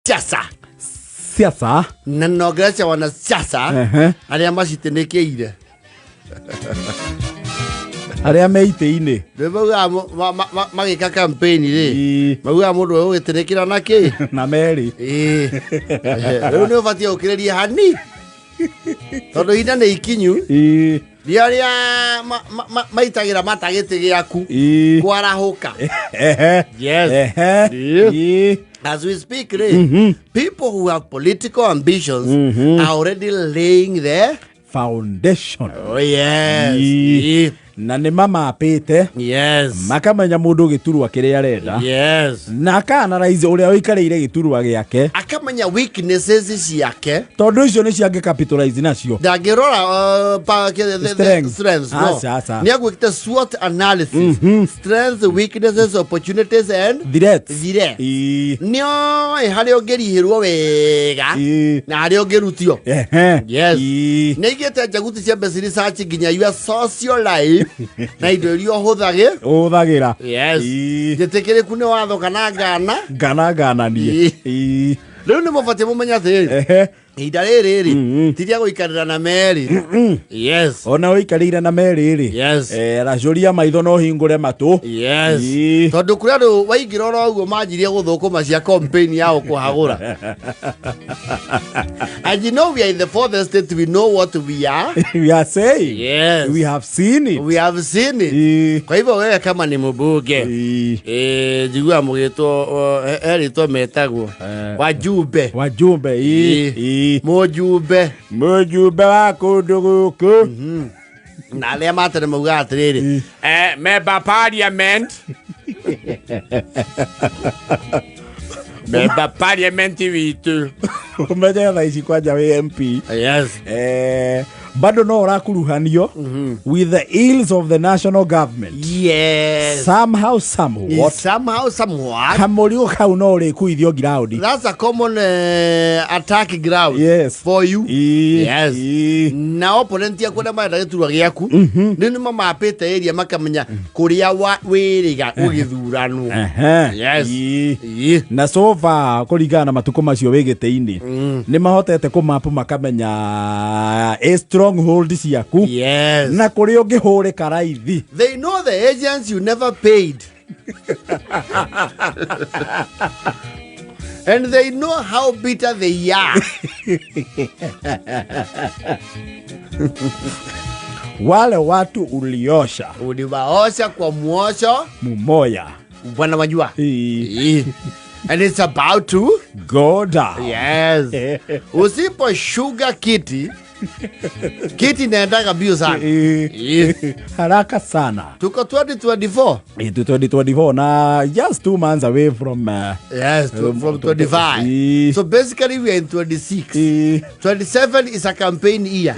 siasa na nogerecia wana siasa aria macitinikiire aria meite-ini ndebauga magika campaign ri mauga mundu ugitirikira na ki na meri riu ni ubatie ukiriria hani tondu ina ni ikinyu riaria maitagira matagiti giaku kwarahuka yes as we speak people who have political ambitions are already laying the foundation. Oh yes. Na nĩ mamapĩte makamenya mũndũ gĩturwa kĩrĩa arenda na akaanalaize ũrĩa ũikarĩire gĩturwa gĩake akamenya weaknesses ciake tondũ icio nĩ ciangĩ capitalize nacio ndangĩrora strengths no nĩ agwĩkĩte SWOT analysis strengths, weaknesses, opportunities and threats nĩo harĩa ũngĩrihĩrwo wega na harĩa ũngĩrutio nĩ igĩte njaguti cia basic research nginya your social life na indo iria ũhũthagĩra njĩtĩkĩrĩku nĩ watho kana ngana niĩ rĩu nĩ mũbatie mũmenya atĩrĩ ihinda rĩrĩ tiria gũikarĩra na meri ona ũikarĩire na meri rĩ racũria maitho no hingũre matũ tondũ kũrĩ andũ waingĩra oro ũguo manjirie gũthũkũma cia campaign ya gũkũhagũra and you know we are in the fourth estate, we know what we are saying we have seen it kwa hivyo wewe kama ni mbunge jigua mũgĩtwo erĩtwo metagwo wajumbe mujumbe wa kũndũ gũkũ na arĩa matere mauga atĩrĩrĩ member parliament member parliament witũ umeja thaa ici kwanja wĩ MP bado no ũrakuruhanio with the ills of the national government somehow somewhat kamũrigo kau no ũrĩkuithio ground. That's a common attack ground for you na opponent yaku na maenda gĩturwa gĩaku nĩ mamapĩte area makamenya kũrĩa wĩrĩga ũgĩthuranwo na so far kũringana na matukũ macio wĩgĩte-inĩ nĩ mahotete kũmapu makamenya stronghold ciaku na kũrĩa ũngĩhũrĩka raithi. They know the agents you never paid and they know how bitter they are. Wale watu uliwaosha kwa muosho mumoya bwana wajua and it's about to go down. Usipo sugar kiti naendaga bio sana haraka sana. Tuko 2024 na just 2 months away from from 25 so basically we are in 26 27 is a campaign year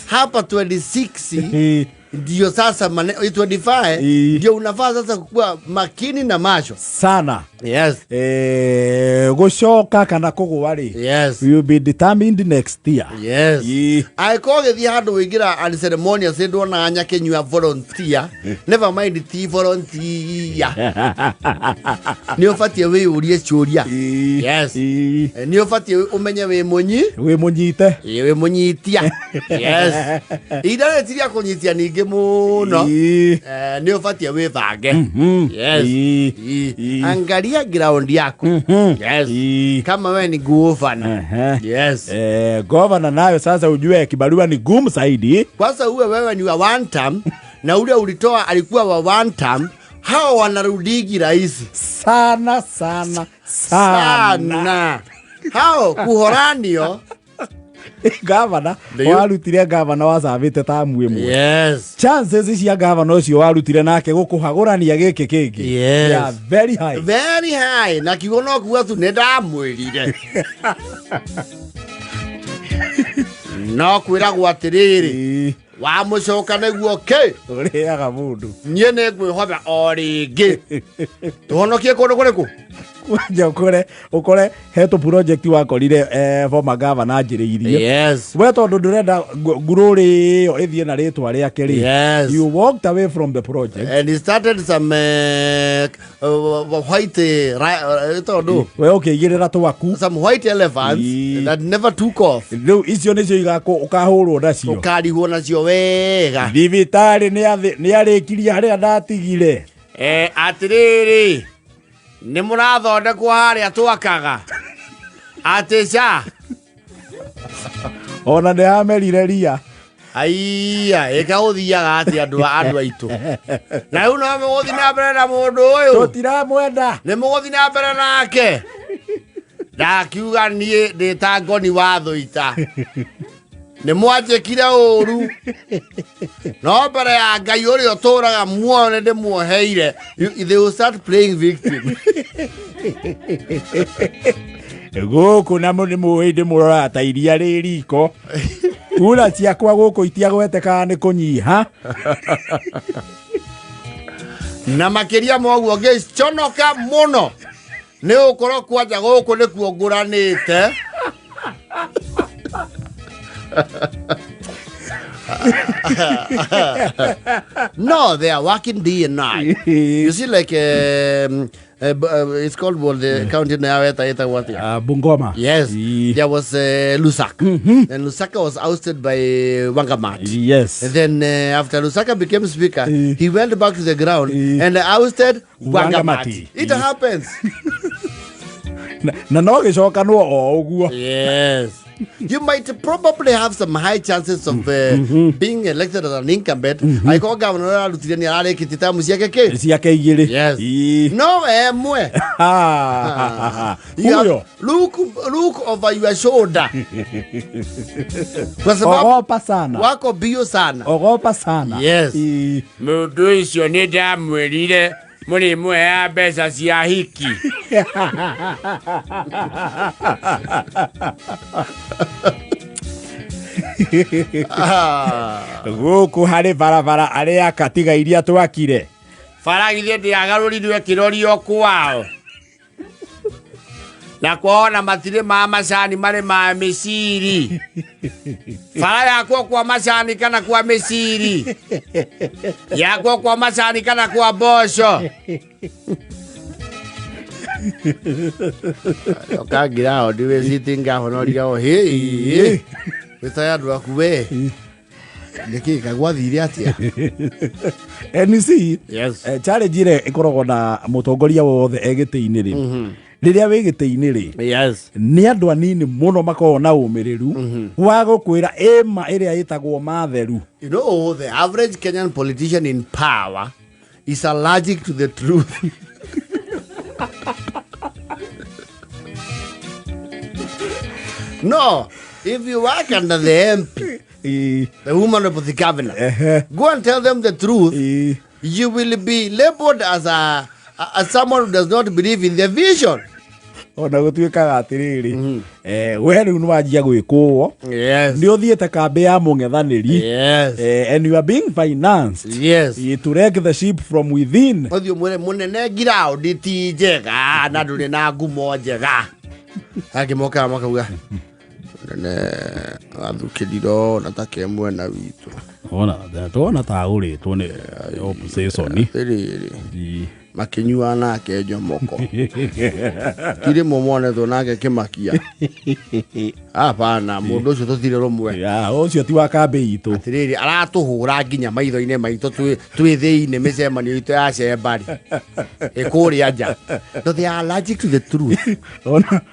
hapa 26 ndio sasa 25 ndio unafaa sasa kuwa makini na macho sana gũcoka kana kũgũa rĩ we will be determined next year aiko gĩthiĩ handũ wĩingĩra and ceremonial sĩndwo na nyake nyua volunteer never mind ti volunteer nĩ ũbatie wĩyũrie ciũria nĩ ũbatie ũmenye wĩmũnyite wĩmũnyitia ihinda rĩrĩ ti rĩa kũnyitia ningĩ mũno nĩ ũbatie wĩbange angalia ground yako kama wewe ni governor governor nayo sasa ujue kibarua ni gumu zaidi. Kwanza wewe ni wa one term na ule ulitoa alikuwa wa one term, hao wanarudigi rahisi sana hao kuhoranio governor warutire governor wasavite tamu imwe chances cia governor ucio warutire nake gukuhagurania giki kingi very high na kigono kuwa tu ndamwirire no kwiragwo atiriri wa mucoka niguo uriaga mundu nie ne ngwihoba o ringi tuhonokie kundu kuriku kwanja ukore heto project wakorire former governor njiriirie yes we tondu ndurenda ngururi yo ithie na ritwa riake ri you walked away from the project and he started some white tondu we ukigirira twaku some white elephants that never took off riu icio nicio igako ukahurwo nacio ukarihwo nacio wega thibitari ni arikiria haria ndatigire atiriri ni murathondekwo haria twakaga atisha ona ni amerire ria aiya ikauthiaga ati andu aitu na riu no muguthi na mbere na mundu uyu tutiramwenda ni muguthi na mbere nake ndakiuga nie ndi ta ngoni wa thuita ni mwanjikire uru no mbere ya Ngai uri uturaga muone ndi muoheire they will start playing victim guku na muhindi murora ta iria ririko ura ciakwa guku itiagwete kana ni kunyiha na makiria moguo ngiconoka muno ni ukorwo kwanja guku ni kuonguranite no, they are working day and night. You see, like it's called the county now. What? Bungoma. Yes, there was Lusaka, and Lusaka was ousted by Wangamati. Yes. And then after Lusaka became speaker, he went back to the ground and ousted Wangamati. It happens. Na no gicoka no oguo. Yes. You might probably have some high chances of being elected as an incumbent. I call Governor Lutini Ari Kitita Musiake. Yes. No, mwe. Look over your shoulder. Ogopa sana. Wako bio sana. Ogopa sana. Yes. Mundu icio ni ndamwirire muri mwe ya mbeca cia hiki. Guku hari barabara aria katiga iria twakire faragithie ndiagarurirwe kirorio kwao na kuona matire ma macani mare ma miciri fara yakwo kwa macani kana kwa miciri yakwo kwa macani kana kwa mboco okangira ndiwe sitinga honoria o hey wetaya ndu akuwe niki kagwathire atia NC yes challenge ire ikoragwo na mutongoria wothe egite-ini ri riria wi gite-ini ri yes ni andu anini muno makorwo na umiriru wa gukwira ema iria itagwo matheru. You know, the average Kenyan politician in power is allergic to the truth. No, if you work under the MP, the woman of the governor, go and tell them the truth, you will be labeled as someone who does not believe in their vision. Ona gutuikaga atiriri we riu nwanjia gwikwo ni uthiete kambe ya mung'ethaniri and you are being financed to wreck the ship from within. Othio munene ngirao nditi njega na nduri na ngumo njega agimoka makauga nene athukiriro na take mwena witu ona ta uritwo ni opposition makinyua nake njomoko kiri momone to nake kimakia hapana mundu ucio tutire rumwe ucio ti wa kambe itu atiriri aratuhura nginya maitho-ini maitu twi thiini micemanio itu ya cembari ikuri anja no they are allergic to the truth.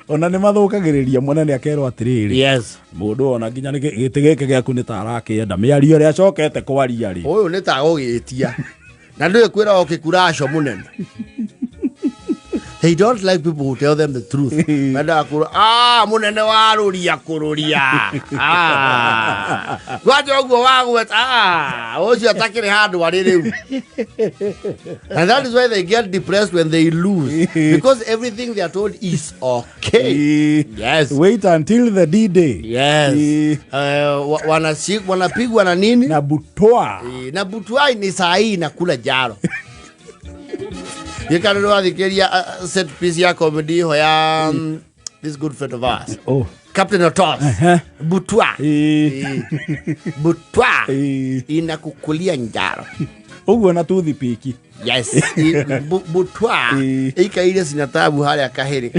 ona ni mathukagiriria mwana ni akerwo atiriri mundu ona nginya giti giki giaku ni ta arakienda miario ria acokete kwaria ri uyu ni ta gugitia na ndio kwira okikuraco munene. They don't like people who tell them the truth. Menda kuru munene wa ruria kururia gwaje ugo wagwe ocio atakire handu ari riu. And that is why they get depressed when they lose, because everything they are told is okay. Yes, wait until the D-Day. Yes. Wanapigwa na nini na butwa na butwa ni saa hii na kula jaro Yekaniro athikeria set piece ya comedy hoya this good friend of ours. Oh. Captain Otos. Butwa. Butwa. Inakukulia njaro. Uguo na tuthi piki. Yes. Butwa. Ikaire sinatabu hali akaheri.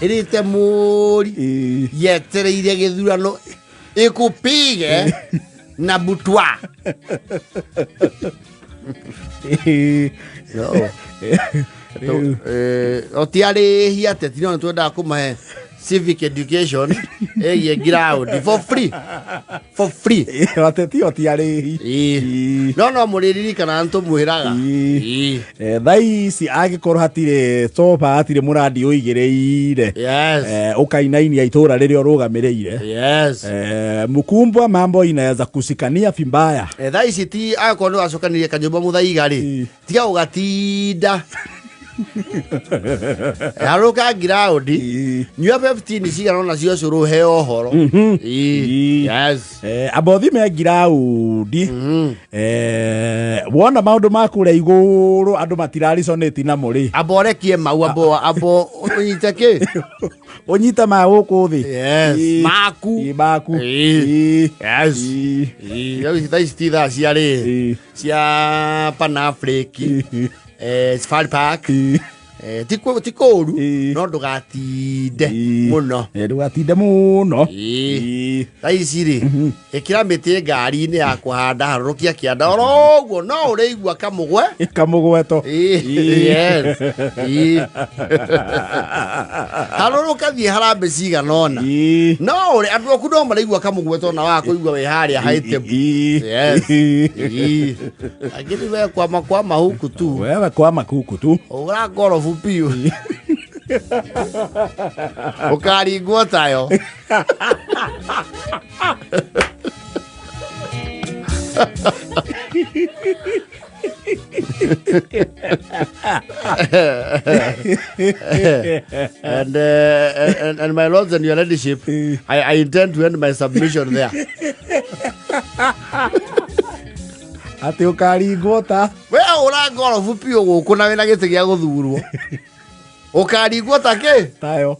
Irite muri. Yetereire githurano. Ikupige na butwa. Otiare hiate tino twenda kumahe civic education ground for free wateti otiare no muririri kana antu muhiraga thai si agikorwo hatire sofa hatire muradi uigireire ukainainia itura ririo rugamireire mukumbwa mambo inaweza kushikania vibaya thai si ti akono acokanirie kanyumba muthaiga ri tiga ugatinda Haruka ground nyua 15 cigana na cio curu he ohoro yes abothi me ground wona maundu makure iguru andu matirari soneti na muri aborekie mau abo unyitake unyita ma guku thi maku yes yo thai cia Pan-African Safari Park tikoru no ndugatinde muno thai ciri ikira miti ngari-ini ya kuhanda harurukia kianda oroguo no urigua kamugwe to yes haruruka thie harambe ciganona no uri andu aku no marigua kamugwe to na wa kuigua we haria haite yes agiri we kwa mahuku tu wewe kwa makuku tu ura gorofu piu ukaringwo tayo and my lords and your ladyship, I intend to end my submission there. Ati ukaringwo ta we ura ngorofu piu guku na wina gite gia guthurwo ukaringwo ta ke tayo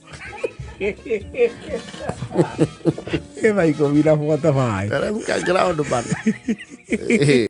Eva iko vira fota vai. Era un ground bana.